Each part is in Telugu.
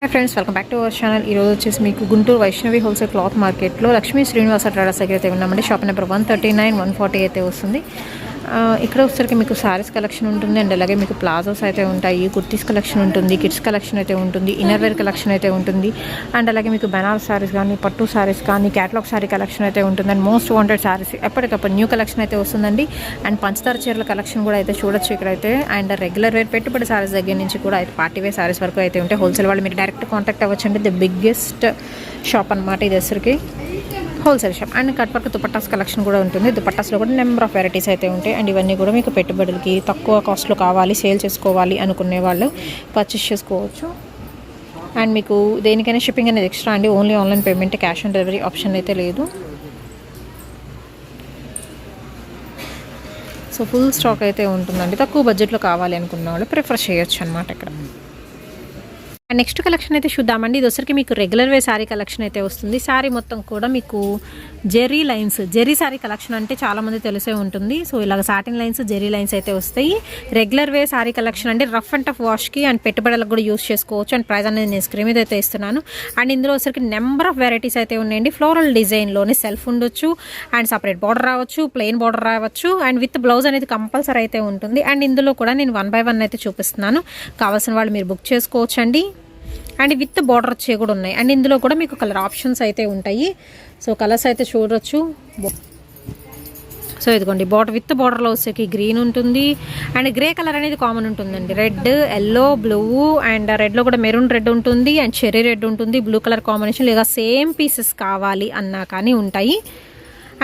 Hi friends, welcome back to our channel. ఈరోజు వచ్చేసి మీకు గుంటూరు వైష్ణవి హోల్సేల్ క్లాత్ మార్కెట్లో లక్ష్మీ శ్రీనివాస ట్రేడర్స్ దగ్గర అయితే ఉన్నామండి. షాప్ నెంబర్ 139, 140 అయితే వస్తుంది. ఇక్కడ వచ్చేసరికి మీకు శారీస్ కలెక్షన్ ఉంటుంది అండ్ అలాగే మీకు ప్లాజోస్ అయితే ఉంటాయి, కుర్తీస్ కలెక్షన్ ఉంటుంది, కిడ్స్ కలెక్షన్ అయితే ఉంటుంది, ఇన్నర్ వేర్ కలెక్షన్ అయితే ఉంటుంది అండ్ అలాగే మీకు బెనారస్ శారీస్ కానీ పట్టు శారీస్ కానీ క్యాటలాగ్ శారీ కలెక్షన్ అయితే ఉంటుంది అండ్ మోస్ట్ వాంటెడ్ శారీస్ ఎప్పటికప్పుడు న్యూ కలెక్షన్ అయితే వస్తుందండి. అండ్ పంచదార చీరల కలెక్షన్ కూడా అయితే చూడొచ్చు ఇక్కడైతే. అండ్ రెగ్యులర్ వేర్ పెట్టుబడి శారీస్ దగ్గర నుంచి కూడా అయితే పార్టీ వేర్ శారీస్ వరకు అయితే ఉంటాయి. హోల్సేల్ వాళ్ళు మీరు డైరెక్ట్ కాంటాక్ట్ అవ్వచ్చండి. ది బిగ్గెస్ట్ షాప్ అనమాట ఇది వచ్చరికి wholesale shop. And cut work dupattas collection కూడా ఉంటుంది. దుపట్టాస్లో కూడా నెంబర్ ఆఫ్ వెరైటీస్ అయితే ఉంటాయి అండ్ ఇవన్నీ కూడా మీకు పెట్టుబడులకి తక్కువ కాస్ట్లో కావాలి, సేల్ చేసుకోవాలి అనుకునే వాళ్ళు పర్చేస్ చేసుకోవచ్చు. అండ్ మీకు దేనికైనా షిప్పింగ్ అనేది ఎక్స్ట్రా అండి. Only online payment, cash on delivery option అయితే లేదు. సో ఫుల్ స్టాక్ అయితే ఉంటుందండి. తక్కువ బడ్జెట్లో కావాలి అనుకున్న వాళ్ళు ప్రిఫర్ చేయొచ్చు అనమాట ఇక్కడ. అండ్ నెక్స్ట్ కలెక్షన్ అయితే చూద్దామండి. ఇది వచ్చరికి మీకు రెగ్యులర్ వే శారీ కలెక్షన్ అయితే వస్తుంది. శారీ మొత్తం కూడా మీకు జెరీ లైన్స్, జెరీ శారీ కలెక్షన్ అంటే చాలామంది తెలిసే ఉంటుంది. సో ఇలాగ సాటిన్ లైన్స్, జెరీ లైన్స్ అయితే వస్తాయి. రెగ్యులర్ వే శారీ కలెక్షన్ అంటే రఫ్ అండ్ టఫ్ వాష్కి అండ్ పెట్టుబడులకు కూడా యూస్ చేసుకోవచ్చు. అండ్ ప్రైస్ అనేది నేను స్క్రీన్ మీద అయితే ఇస్తున్నాను. అండ్ ఇందులో వచ్చరికి నెంబర్ ఆఫ్ వెరైటీస్ అయితే ఉన్నాయండి. ఫ్లోరల్ డిజైన్లోనే సెల్ఫ్ ఉండొచ్చు అండ్ సపరేట్ బార్డర్ రావచ్చు, ప్లెయిన్ బార్డర్ రావచ్చు అండ్ విత్ బ్లౌజ్ అనేది కంపల్సరీ అయితే ఉంటుంది. అండ్ ఇందులో కూడా నేను 1 by 1 అయితే చూపిస్తున్నాను. కావాల్సిన వాళ్ళు మీరు బుక్ చేసుకోవచ్చు అండి. అండ్ విత్ బార్డర్ వచ్చే కూడా ఉన్నాయి. అండ్ ఇందులో కూడా మీకు కలర్ ఆప్షన్స్ అయితే ఉంటాయి. సో కలర్స్ అయితే చూడొచ్చు. సో ఇదిగోండి బార్డర్ విత్ బార్డర్లో వచ్చేకి గ్రీన్ ఉంటుంది అండ్ గ్రే కలర్ అనేది కామన్ ఉంటుందండి. రెడ్, ఎల్లో, బ్లూ అండ్ రెడ్లో కూడా మెరూన్ రెడ్ ఉంటుంది అండ్ చెర్రీ రెడ్ ఉంటుంది. బ్లూ కలర్ కాంబినేషన్ లేదా సేమ్ పీసెస్ కావాలి అన్నా కానీ ఉంటాయి.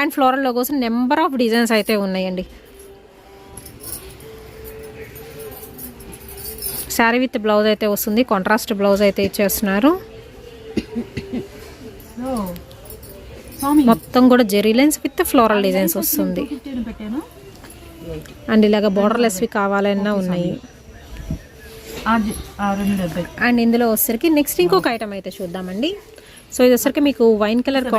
అండ్ ఫ్లోరల్లో కోసం నెంబర్ ఆఫ్ డిజైన్స్ అయితే ఉన్నాయండి. శారీ విత్ బ్లౌజ్ అయితే వస్తుంది. కాంట్రాస్ట్ బ్లౌజ్ అయితే ఇచ్చేస్తున్నారు. మొత్తం కూడా zari lines with floral designs వస్తుంది. అండ్ ఇలాగ బార్డర్లెస్వి కావాలన్నా ఉన్నాయి. అండ్ ఇందులో వచ్చరికి నెక్స్ట్ ఇంకొక ఐటమ్ అయితే చూద్దామండి. సో ఇది వచ్చరికి మీకు వైన్ కలర్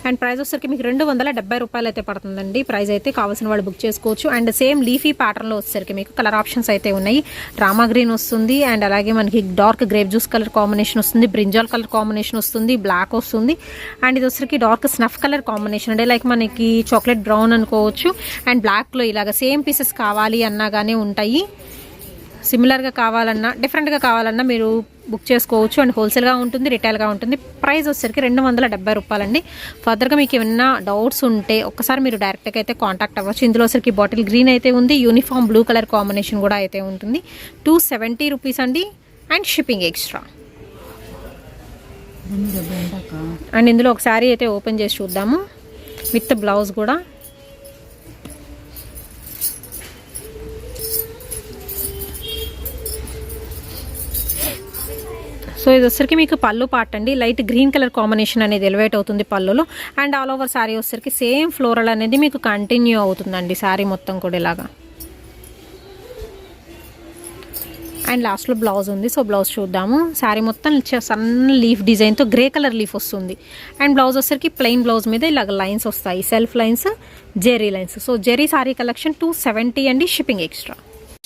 అండ్ ప్రైస్ వచ్చరికి మీకు 270 రూపాయలు అయితే పడుతుందండి. ప్రైస్ అయితే కావాల్సిన వాళ్ళు బుక్ చేసుకోవచ్చు. అండ్ సేమ్ లీఫీ ప్యాటర్న్లో వచ్చేసరికి మీకు కలర్ ఆప్షన్స్ అయితే ఉన్నాయి. రామా గ్రీన్ వస్తుంది అండ్ అలాగే మనకి dark grape juice colour combination వస్తుంది, బ్రింజాల్ కలర్ కాంబినేషన్ వస్తుంది, బ్లాక్ వస్తుంది అండ్ ఇది వచ్చరికి డార్క్ స్నఫ్ కలర్ కాంబినేషన్ అంటే లైక్ మనకి చాక్లెట్ బ్రౌన్ అనుకోవచ్చు. అండ్ బ్లాక్లో ఇలాగ సేమ్ పీసెస్ కావాలి అన్నా కానీ ఉంటాయి. సిమిలర్గా కావాలన్నా డిఫరెంట్గా కావాలన్నా మీరు బుక్ చేసుకోవచ్చు. అండ్ హోల్సేల్గా ఉంటుంది, రిటైల్గా ఉంటుంది. ప్రైస్ వచ్చేసరికి 270 రూపాయలండి. ఫర్దర్గా మీకు ఏమైనా డౌట్స్ ఉంటే ఒక్కసారి మీరు డైరెక్ట్గా అయితే కాంటాక్ట్ అవ్వచ్చు. ఇందులో వచ్చరికి బాటిల్ గ్రీన్ అయితే ఉంది, యూనిఫామ్ బ్లూ కలర్ కాంబినేషన్ కూడా అయితే ఉంటుంది. 270 రూపీస్ అండి అండ్ షిప్పింగ్ ఎక్స్ట్రా. అండ్ ఇందులో ఒక శారీ అయితే ఓపెన్ చేసి చూద్దాము విత్ బ్లౌజ్ కూడా. సో ఇది వచ్చరికి మీకు పళ్ళు పార్ట్ అండి. లైట్ గ్రీన్ కలర్ కాంబినేషన్ అనేది ఎలివేట్ అవుతుంది పళ్ళులో. అండ్ ఆల్ ఓవర్ శారీ వచ్చరికి సేమ్ ఫ్లోరల్ అనేది మీకు కంటిన్యూ అవుతుందండి శారీ మొత్తం కూడా ఇలాగా. అండ్ లాస్ట్లో బ్లౌజ్ ఉంది. సో బ్లౌజ్ చూద్దాము. శారీ మొత్తం సన్న లీఫ్ డిజైన్తో గ్రే కలర్ లీఫ్ వస్తుంది. అండ్ బ్లౌజ్ వచ్చరికి ప్లెయిన్ బ్లౌజ్ మీద ఇలాగ లైన్స్ వస్తాయి, self lines, zari lines. So zari sari collection 270 అండి, షిప్పింగ్ ఎక్స్ట్రా.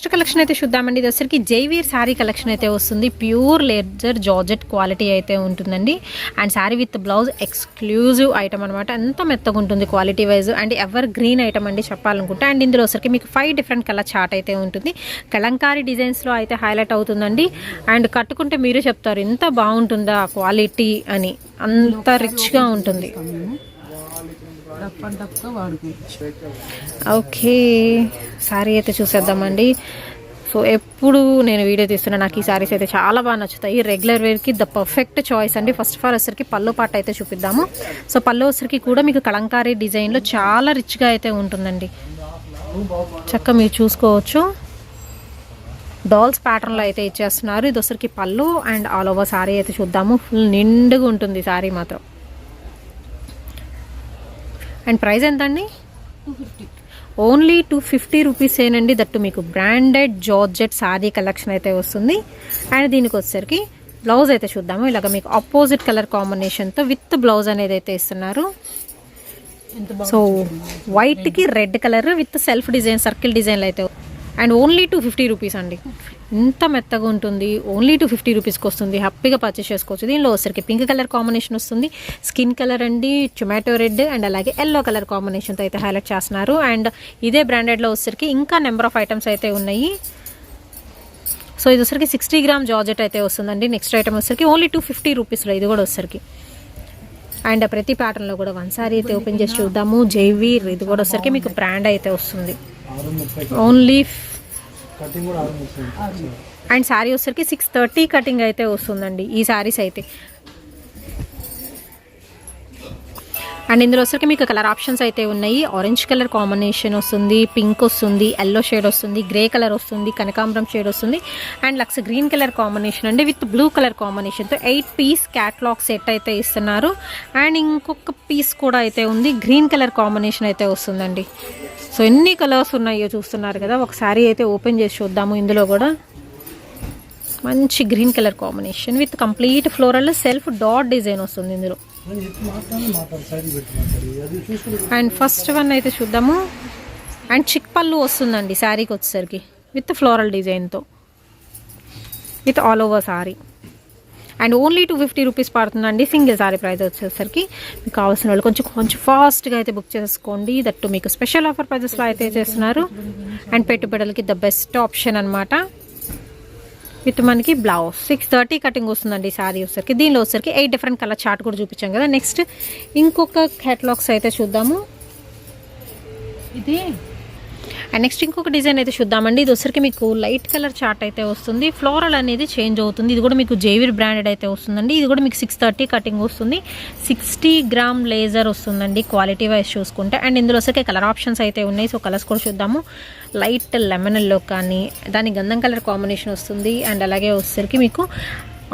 నెక్స్ట్ కలెక్షన్ అయితే చూద్దామండి. ఇది వచ్చరికి జైవీర్ శారీ కలెక్షన్ అయితే వస్తుంది. ప్యూర్ లెదర్ జార్జెట్ క్వాలిటీ అయితే ఉంటుందండి. And sari with blouse exclusive item అనమాట. ఎంత మెత్తగా ఉంటుంది quality wise. And ever green item అండి చెప్పాలనుకుంటే. అండ్ ఇందులో వచ్చరికి మీకు 5 డిఫరెంట్ కలర్ చార్ట్ అయితే ఉంటుంది. కలంకారీ డిజైన్స్లో అయితే హైలైట్ అవుతుందండి. అండ్ కట్టుకుంటే మీరు చెప్తారు ఎంత బాగుంటుందా క్వాలిటీ అని, అంత రిచ్గా ఉంటుంది. ఓకే, శారీ అయితే చూసేద్దామండి. సో ఎప్పుడు నేను వీడియో తీస్తున్నా నాకు ఈ శారీస్ అయితే చాలా బాగా నచ్చుతాయి. రెగ్యులర్ వేర్కి ద పర్ఫెక్ట్ చాయిస్ అండి. ఫస్ట్ ఆఫ్ ఆల్ వచ్చరికి పళ్ళు పాట అయితే చూపిద్దాము. సో పళ్ళు వచ్చరికి కూడా మీకు కలంకారీ డిజైన్లో చాలా రిచ్గా అయితే ఉంటుందండి. చక్కగా మీరు చూసుకోవచ్చు. డాల్స్ ప్యాటర్న్లో అయితే ఇచ్చేస్తున్నారు. ఇది వచ్చరికి పళ్ళు అండ్ ఆల్ ఓవర్ శారీ అయితే చూద్దాము. ఫుల్ నిండుగా ఉంటుంది శారీ మాత్రం. అండ్ ప్రైస్ ఎంత అండి? 250. ఓన్లీ 250 రూపీసేనండి. దట్టు మీకు బ్రాండెడ్ జార్జెట్ శారీ కలెక్షన్ అయితే వస్తుంది. అండ్ దీనికి వచ్చేసరికి బ్లౌజ్ అయితే చూద్దాము. ఇలాగ మీకు ఆపోజిట్ కలర్ కాంబినేషన్తో విత్ బ్లౌజ్ అనేది అయితే ఇస్తున్నారు. సో వైట్కి red colour with self design, circle డిజైన్లు అయితే అండ్ ఓన్లీ 250 రూపీస్ అండి. ఇంత మెత్తగా ఉంటుంది, ఓన్లీ 250 రూపీస్కి వస్తుంది. హ్యాపీగా పర్చేస్ చేసుకోవచ్చు. దీనిలో వచ్చరికి పింక్ కలర్ కాంబినేషన్ వస్తుంది, స్కిన్ కలర్ అండి, టొమాటో రెడ్ అండ్ అలాగే ఎల్లో కలర్ కాంబినేషన్తో అయితే హైలైట్ చేస్తున్నారు. అండ్ ఇదే బ్రాండెడ్లో వచ్చరికి ఇంకా నెంబర్ ఆఫ్ ఐటమ్స్ అయితే ఉన్నాయి. సో ఇది వచ్చరికి 60 గ్రామ్ జార్జెట్ అయితే వస్తుందండి. నెక్స్ట్ ఐటమ్ వచ్చరికి ఓన్లీ 250 రూపీస్లో ఇది కూడా వచ్చరికి. అండ్ ప్రతి ప్యాటర్న్లో కూడా వన్ సారీ అయితే ఓపెన్ చేసి చూద్దాము. జైవీర్ ఇది కూడా వచ్చరికి మీకు బ్రాండ్ అయితే వస్తుంది. ఓన్లీ అండ్ శారీ వచ్చరికి 630 కటింగ్ అయితే వస్తుందండి ఈ శారీస్ అయితే. అండ్ ఇందులో వచ్చరికి మీకు కలర్ ఆప్షన్స్ అయితే ఉన్నాయి. ఆరెంజ్ కలర్ కాంబినేషన్ వస్తుంది, పింక్ వస్తుంది, ఎల్లో షేడ్ వస్తుంది, గ్రే కలర్ వస్తుంది, కనకాంబరం షేడ్ వస్తుంది అండ్ లక్స్ గ్రీన్ కలర్ కాంబినేషన్ అండి విత్ బ్లూ కలర్ కాంబినేషన్తో 8 పీస్ క్యాట్లాగ్ సెట్ అయితే ఇస్తున్నారు. అండ్ ఇంకొక పీస్ కూడా అయితే ఉంది, గ్రీన్ కలర్ కాంబినేషన్ అయితే వస్తుందండి. సో ఎన్ని కలర్స్ ఉన్నాయో చూస్తున్నారు కదా. ఒక శారీ అయితే ఓపెన్ చేసి చూద్దాము. ఇందులో కూడా మంచి green colour combination with complete floral self dot design వస్తుంది ఇందులో. అండ్ ఫస్ట్ వన్ అయితే చూద్దాము. అండ్ చిక్ పళ్ళు వస్తుందండి శారీకి వచ్చేసరికి విత్ ఫ్లోరల్ డిజైన్తో with all over sari. And only 250 rupees పడుతుందండి సింగిల్ శారీ ప్రైస్ వచ్చేసరికి. మీకు కావాల్సిన వాళ్ళు కొంచెం ఫాస్ట్గా అయితే బుక్ చేసుకోండి. దట్టు మీకు స్పెషల్ ఆఫర్ ప్రైజెస్లో అయితే చేస్తున్నారు. అండ్ పెట్టుబడులకి ద బెస్ట్ ఆప్షన్ అనమాట. విత్ మనకి బ్లౌజ్ 630 కటింగ్ వస్తుందండి శారీ వచ్చరికి. దీనిలో వచ్చరికి 8 డిఫరెంట్ కలర్ చార్ట్ కూడా చూపించాం కదా. నెక్స్ట్ ఇంకొక క్యాటలాగ్స్ అయితే చూద్దాము. ఇది అండ్ నెక్స్ట్ ఇంకొక డిజైన్ అయితే చూద్దామండి. ఇది వచ్చరికి మీకు లైట్ కలర్ చార్ట్ అయితే వస్తుంది. ఫ్లోరల్ అనేది చేంజ్ అవుతుంది. ఇది కూడా మీకు జైవీర్ బ్రాండెడ్ అయితే వస్తుందండి. ఇది కూడా మీకు 630 కటింగ్ వస్తుంది. 60 గ్రామ్ లేజర్ వస్తుందండి క్వాలిటీ వైజ్ చూసుకుంటే. అండ్ ఇందులో వచ్చరికి కలర్ ఆప్షన్స్ అయితే ఉన్నాయి. సో కలర్స్ కూడా చూద్దాము. లైట్ లెమన్ ఎల్లో కానీ దాని గంధం కలర్ కాంబినేషన్ వస్తుంది. అండ్ అలాగే వచ్చరికి మీకు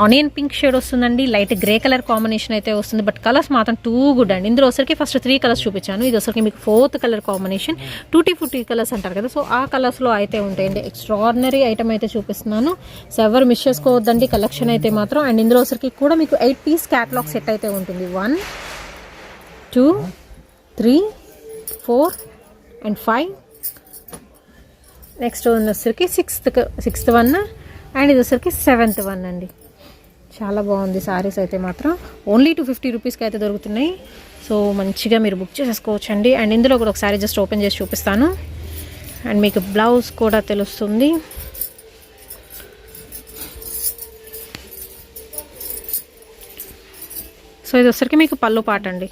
ఆనియన్ పింక్ షేడ్ వస్తుందండి. లైట్ గ్రే కలర్ కాంబినేషన్ అయితే వస్తుంది. బట్ కలర్స్ మాత్రం టూ గుడ్ అండి. ఇందులో వచ్చరికి ఫస్ట్ 3 కలర్స్ చూపించాను. ఇది వచ్చరికి మీకు 4th colour combination. 2T colours అంటారు కదా. సో ఆ కలర్స్లో అయితే ఉంటాయండి. ఎక్స్ట్రాడినరీ ఐటమ్ అయితే చూపిస్తున్నాను. సో ఎవరు మిస్ చేసుకోవద్దండి కలెక్షన్ అయితే మాత్రం. అండ్ ఇందులో వచ్చరికి కూడా మీకు 8 పీస్ క్యాటలాగ్ సెట్ అయితే ఉంటుంది. 1 2 3 4 అండ్ 5. నెక్స్ట్ వన్ వచ్చరికి 6th వన్ అండ్ ఇది వచ్చరికి 7th వన్ అండి. చాలా బాగుంది సారీస్ అయితే మాత్రం. ఓన్లీ 250 రూపీస్కి అయితే దొరుకుతున్నాయి. సో మంచిగా మీరు బుక్ చేసేసుకోవచ్చు అండి. అండ్ ఇందులో కూడా ఒకసారి జస్ట్ ఓపెన్ చేసి చూపిస్తాను. అండ్ మీకు బ్లౌజ్ కూడా తెలుస్తుంది. సో ఇది వచ్చరికి మీకు పళ్ళు పాట అండి.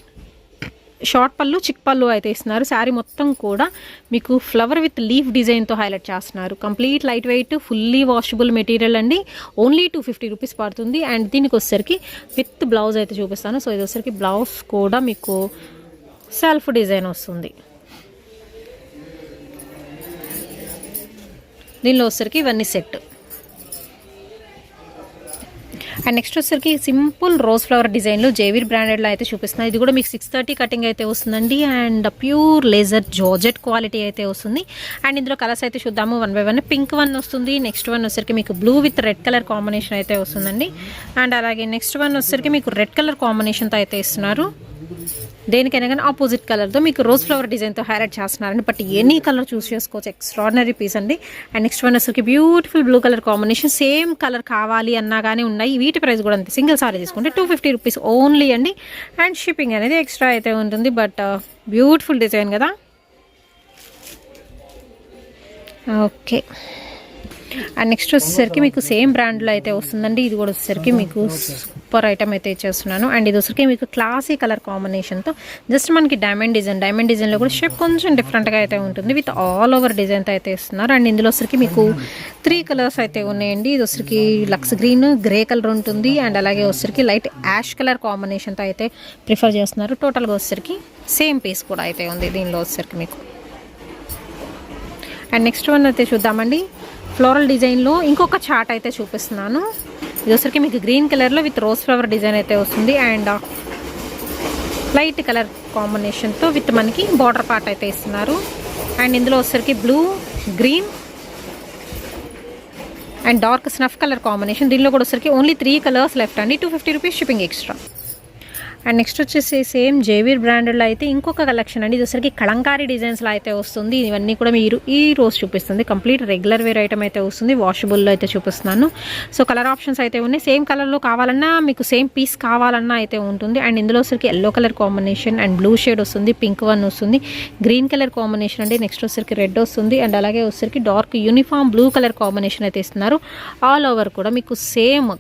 షార్ట్ పళ్ళు చిక్ పళ్ళు అయితే ఇస్తున్నారు. శారీ మొత్తం కూడా మీకు ఫ్లవర్ విత్ లీఫ్ డిజైన్తో హైలైట్ చేస్తున్నారు. Complete light weight fully washable material అండి. ఓన్లీ 250 రూపీస్ పడుతుంది. అండ్ దీనికి వచ్చేసరికి విత్ బ్లౌజ్ అయితే చూపిస్తాను. సో ఇది వచ్చేసరికి బ్లౌజ్ కూడా మీకు సెల్ఫ్ డిజైన్ వస్తుంది. దీనిలో వచ్చేసరికి ఇవన్నీ సెట్. అండ్ నెక్స్ట్ వచ్చేసరికి సింపుల్ రోజ్ ఫ్లవర్ డిజైన్లో జైవీర్ బ్రాండెడ్లో అయితే చూపిస్తున్నాను. ఇది కూడా మీకు 630 కటింగ్ అయితే వస్తుందండి. And pure laser georgette quality అయితే వస్తుంది. అండ్ ఇందులో కలర్స్ అయితే చూద్దాము 1 by 1. పింక్ వన్ వస్తుంది. నెక్స్ట్ వన్ వచ్చేసరికి మీకు blue with red colour combination అయితే వస్తుందండి. అండ్ అలాగే నెక్స్ట్ వన్ వచ్చేసరికి మీకు రెడ్ కలర్ కాంబినేషన్తో అయితే ఇస్తున్నారు. దేనికైనా కానీ ఆపోజిట్ కలర్తో మీకు రోజ్ ఫ్లవర్ డిజైన్తో హైలైట్ చేస్తున్నారండి. బట్ ఎనీ కలర్ చూస్ చేసుకోవచ్చు. ఎక్స్ట్రాడినరీ పీస్ అండి. అండ్ నెక్స్ట్ వన్ వచ్చరికి beautiful blue colour combination. Same colour కావాలి అన్నా కానీ ఉన్నాయి. వీటి ప్రైస్ కూడా అంతే. సింగిల్ సారీ తీసుకుంటే 250 రూపీస్ ఓన్లీ అండి. అండ్ షిప్పింగ్ అనేది ఎక్స్ట్రా అయితే ఉంటుంది. బట్ బ్యూటిఫుల్ డిజైన్ కదా. ఓకే. అండ్ నెక్స్ట్ వచ్చేసరికి మీకు సేమ్ బ్రాండ్లో అయితే వస్తుందండి. ఇది కూడా వచ్చేసరికి మీకు సూపర్ ఐటమ్ అయితే ఇచ్చేస్తున్నాను. అండ్ ఇది వచ్చరికి మీకు క్లాసీ కలర్ కాంబినేషన్తో జస్ట్ మనకి డైమండ్ డిజైన్లో కూడా షేప్ కొంచెం డిఫరెంట్గా అయితే ఉంటుంది. విత్ ఆల్ ఓవర్ డిజైన్తో అయితే ఇస్తున్నారు. అండ్ ఇందులో వచ్చరికి మీకు 3 కలర్స్ అయితే ఉన్నాయండి. ఇది వచ్చరికి లక్స్ గ్రీన్, గ్రే కలర్ ఉంటుంది. అండ్ అలాగే వచ్చరికి లైట్ యాష్ కలర్ కాంబినేషన్తో అయితే ప్రిఫర్ చేస్తున్నారు. టోటల్గా వచ్చరికి సేమ్ పీస్ కూడా అయితే ఉంది దీనిలో వచ్చరికి మీకు. అండ్ నెక్స్ట్ వన్ అయితే చూద్దామండి. ఫ్లోరల్ డిజైన్లో ఇంకొక చార్ట్ అయితే చూపిస్తున్నాను. ఇది వచ్చరికి మీకు గ్రీన్ కలర్లో విత్ రోజ్ ఫ్లవర్ డిజైన్ అయితే వస్తుంది. అండ్ లైట్ కలర్ కాంబినేషన్తో విత్ మనకి బార్డర్ పార్ట్ అయితే ఇస్తున్నారు. అండ్ ఇందులో వచ్చరికి blue, green and dark snuff colour combination. దీనిలో కూడా వచ్చరికి ఓన్లీ 3 కలర్స్ లెఫ్ట్ అండి. 250 rupees shipping extra. And next వచ్చేసి సేమ్ జేవీర్ బ్రాండెడ్లో అయితే ఇంకొక కలెక్షన్ అండి. ఇది వచ్చరికి కలంకారీ డిజైన్స్లో అయితే వస్తుంది. ఇవన్నీ కూడా మీరు ఈ రోజు చూపిస్తుంది. కంప్లీట్ రెగ్యులర్ వేర్ ఐటమ్ అయితే వస్తుంది. వాషబుల్లో అయితే చూపిస్తున్నాను. సో కలర్ ఆప్షన్స్ అయితే ఉన్నాయి. సేమ్ కలర్లో కావాలన్నా మీకు సేమ్ పీస్ కావాలన్నా అయితే ఉంటుంది. అండ్ ఇందులో వచ్చరికి yellow colour combination and blue shade వస్తుంది, పింక్ వన్ వస్తుంది, గ్రీన్ కలర్ కాంబినేషన్ అండి. నెక్స్ట్ వచ్చరికి రెడ్ వస్తుంది అండ్ అలాగే వచ్చరికి dark uniform blue colour combination అయితే ఇస్తున్నారు. ఆల్ ఓవర్ కూడా మీకు సేమ్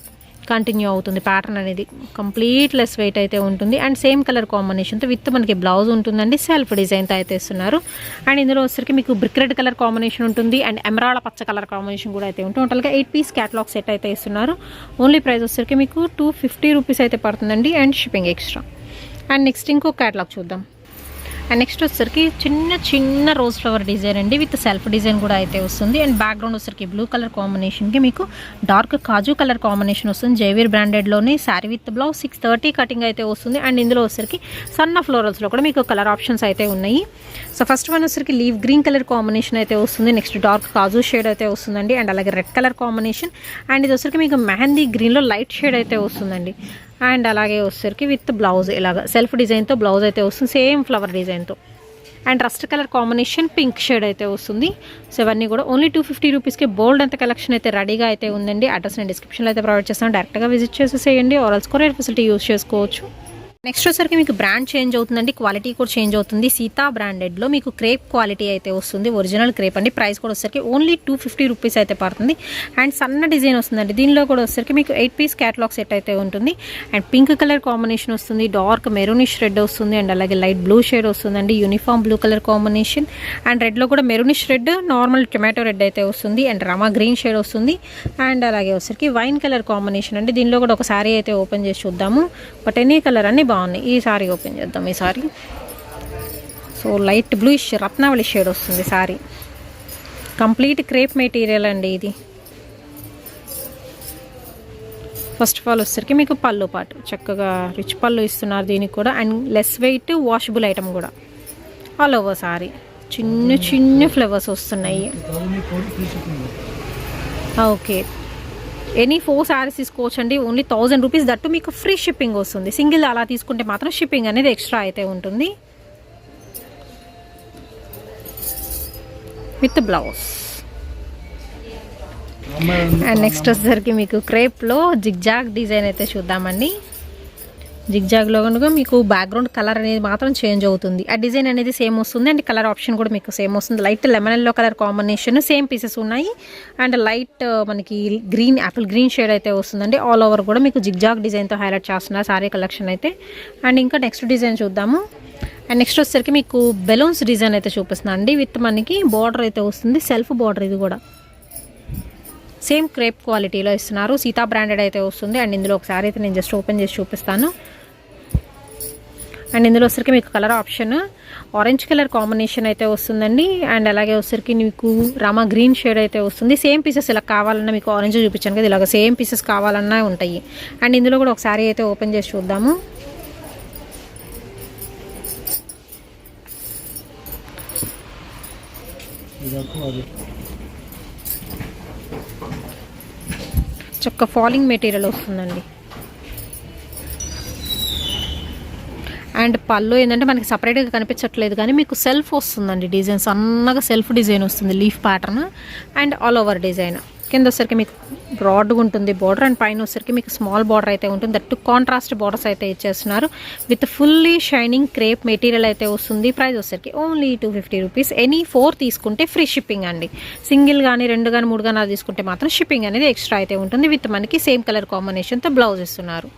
కంటిన్యూ అవుతుంది ప్యాటర్న్ అనేది. కంప్లీట్ లెస్ వెయిట్ అయితే ఉంటుంది అండ్ సేమ్ కలర్ కాంబినేషన్తో విత్ మనకి బ్లౌజ్ ఉంటుందండి. సెల్ఫ్ డిజైన్తో అయితే ఇస్తున్నారు. అండ్ ఇందులో వచ్చరికి మీకు బ్రిక్ రెడ్ కలర్ కాంబినేషన్ ఉంటుంది అండ్ ఎమరాల్డ్ పచ్చ కలర్ కాంబినేషన్ కూడా అయితే ఉంటుంది. టోటల్గా 8 పీస్ క్యాటలాగ్ సెట్ అయితే ఇస్తున్నారు. ఓన్లీ ప్రైస్ వచ్చరికి మీకు 250 రూపీస్ అయితే పడుతుందండి and shipping extra. And next ఇంకో క్యాటలాగ్ చూద్దాం. అండ్ నెక్స్ట్ వచ్చరికి చిన్న రోజ్ ఫ్లవర్ డిజైన్ అండి విత్ సెల్ఫ్ డిజైన్ కూడా అయితే వస్తుంది. అండ్ బ్యాక్గ్రౌండ్ వచ్చరికి బ్లూ కలర్ కాంబినేషన్కి మీకు డార్క్ కాజు కలర్ కాంబినేషన్ వస్తుంది. జేవీర్ బ్రాండెడ్లోనే శారీ విత్ బ్లౌజ్ 630 కటింగ్ అయితే వస్తుంది. అండ్ ఇందులో వచ్చరికి సన్న ఫ్లోరల్స్లో కూడా మీకు కలర్ ఆప్షన్స్ అయితే ఉన్నాయి. సో ఫస్ట్ వన్ వచ్చరికి లీవ్ గ్రీన్ కలర్ కాంబినేషన్ అయితే వస్తుంది. నెక్స్ట్ డార్క్ కాజు షేడ్ అయితే వస్తుందండి అండ్ అలాగే రెడ్ కలర్ కాంబినేషన్. అండ్ ఇది వచ్చరికి మీకు మెహందీ గ్రీన్లో లైట్ షేడ్ అయితే వస్తుందండి. అండ్ అలాగే వచ్చేసరికి విత్ బ్లౌజ్ ఇలాగ సెల్ఫ్ డిజైన్తో బ్లౌజ్ అయితే వస్తుంది, సేమ్ ఫ్లవర్ డిజైన్తో. And rust colour combination pink shade అయితే వస్తుంది. సో ఇవన్నీ కూడా ఓన్లీ 250 రూపీస్కి బోల్డ్ అంత కలెక్షన్ అయితే రెడీగా అయితే ఉందండి. అడ్రస్ నేను డిస్క్రిప్షన్లో అయితే ప్రొవైడ్ చేస్తాను. డైరెక్ట్గా విజిట్ చేసేసేయండి. ఆర్ఎల్స్ కొరియర్ ఫెసిలిటీ యూస్ చేసుకోవచ్చు. నెక్స్ట్ వచ్చరికి మీకు బ్రాండ్ చేంజ్ అవుతుందండి, క్వాలిటీ కూడా చేంజ్ అవుతుంది. సీతా బ్రాండెడ్లో మీకు క్రేప్ క్వాలిటీ అయితే వస్తుంది. ఒరిజినల్ క్రేప్ అండి. ప్రైస్ కూడా వచ్చరికి ఓన్లీ 250 రూపీస్ అయితే పడుతుంది. అండ్ సన్న డిజైన్ వస్తుందండి. దీనిలో కూడా వచ్చరికి మీకు 8 పీస్ క్యాటలాగ్ సెట్ అయితే ఉంటుంది. అండ్ పింక్ కలర్ కాంబినేషన్ వస్తుంది, డార్క్ మెరూనిష్ రెడ్ వస్తుంది అండ్ అలాగే లైట్ బ్లూ షేడ్ వస్తుందండి. Uniform blue colour combination and రెడ్లో కూడా maroonish red, normal tomato red అయితే వస్తుంది అండ్ రమా గ్రీన్ షేడ్ వస్తుంది. అండ్ అలాగే వచ్చరికి వైన్ కలర్ కాంబినేషన్ అండి. దీనిలో కూడా ఒక సారీ అయితే ఓపెన్ చేసి చూద్దాము. బట్ ఎనీ కలర్ అన్ని బాగున్నాయి. ఈ సారీ ఓపెన్ చేద్దాం. ఈ sari so light bluish Ratnavali shade వస్తుంది సారీ. కంప్లీట్ క్రేప్ మెటీరియల్ అండి ఇది. ఫస్ట్ ఆఫ్ ఆల్ వచ్చేసరికి మీకు పళ్ళు పాటు చక్కగా రిచ్ పళ్ళు ఇస్తున్నారు దీనికి కూడా. And less weight washable item కూడా. ఆల్ ఓవర్ సారీ చిన్న ఫ్లవర్స్ వస్తున్నాయి. ఓకే, ఎనీ 4 శారీస్ తీసుకోవచ్చు అండి. Only 1000 rupees. దట్టు మీకు ఫ్రీ షిప్పింగ్ వస్తుంది. సింగిల్ అలా తీసుకుంటే మాత్రం షిప్పింగ్ అనేది ఎక్స్ట్రా అయితే ఉంటుంది విత్ బ్లౌజ్. అండ్ నెక్స్ట్ వచ్చేసరికి మీకు క్రేప్లో జిగ్జాగ్ డిజైన్ అయితే చూద్దామండి. జిగ్జాగ్లో కనుక మీకు బ్యాక్గ్రౌండ్ కలర్ అనేది మాత్రం చేంజ్ అవుతుంది. ఆ డిజైన్ అనేది సేమ్ వస్తుంది అండ్ కలర్ ఆప్షన్ కూడా మీకు సేమ్ వస్తుంది. Light lemon yellow colour combination same pieces ఉన్నాయి. అండ్ లైట్ మనకి గ్రీన్ యాపిల్ గ్రీన్ షేడ్ అయితే వస్తుందండి. ఆల్ ఓవర్ కూడా మీకు జిగ్జాగ్ డిజైన్తో హైలైట్ చేస్తున్నారు సారీ కలెక్షన్ అయితే. అండ్ ఇంకా నెక్స్ట్ డిజైన్ చూద్దాము. అండ్ నెక్స్ట్ వచ్చేసరికి మీకు బెలూన్స్ డిజైన్ అయితే చూపిస్తున్నాను అండి. విత్ మనకి బార్డర్ అయితే వస్తుంది, సెల్ఫ్ బార్డర్. ఇది కూడా సేమ్ క్రేప్ క్వాలిటీలో ఇస్తున్నారు. సీతా బ్రాండెడ్ అయితే వస్తుంది. అండ్ ఇందులో ఒకసారి అయితే నేను జస్ట్ ఓపెన్ చేసి చూపిస్తాను. అండ్ ఇందులో వచ్చరికి మీకు colour option orange colour combination అయితే వస్తుందండి. అండ్ అలాగే వచ్చరికి మీకు రామా గ్రీన్ షేడ్ అయితే వస్తుంది. సేమ్ పీసెస్ ఇలా కావాలన్నా మీకు ఆరెంజ్ చూపించాను కదా, ఇలాగ సేమ్ పీసెస్ కావాలన్నా ఉంటాయి. అండ్ ఇందులో కూడా ఒకసారి అయితే ఓపెన్ చేసి చూద్దాము. చక్క ఫాలింగ్ మెటీరియల్ వస్తుందండి. అండ్ పళ్ళు ఏంటంటే మనకి సపరేట్గా కనిపించట్లేదు కానీ మీకు సెల్ఫ్ వస్తుందండి. డిజైన్ సన్నగా సెల్ఫ్ డిజైన్ వస్తుంది, leaf pattern. And all over design. కింద వచ్చరికి మీకు బ్రాడ్గా ఉంటుంది బార్డర్ అండ్ పైన వచ్చరికి మీకు స్మాల్ బార్డర్ అయితే ఉంటుంది. దట్టు కాంట్రాస్ట్ బార్డర్స్ అయితే ఇచ్చేస్తున్నారు with fully shining crepe material అయితే వస్తుంది. ప్రైస్ వచ్చరికి ఓన్లీ 250 రూపీస్. ఎనీ 4 తీసుకుంటే ఫ్రీ షిప్పింగ్ అండి. సింగిల్ కానీ 2 కానీ 3 కానీ తీసుకుంటే మాత్రం షిప్పింగ్ అనేది ఎక్స్ట్రా అయితే ఉంటుంది. విత్ మనకి సేమ్ కలర్ కాంబినేషన్తో బ్లౌజ్ ఇస్తున్నారు.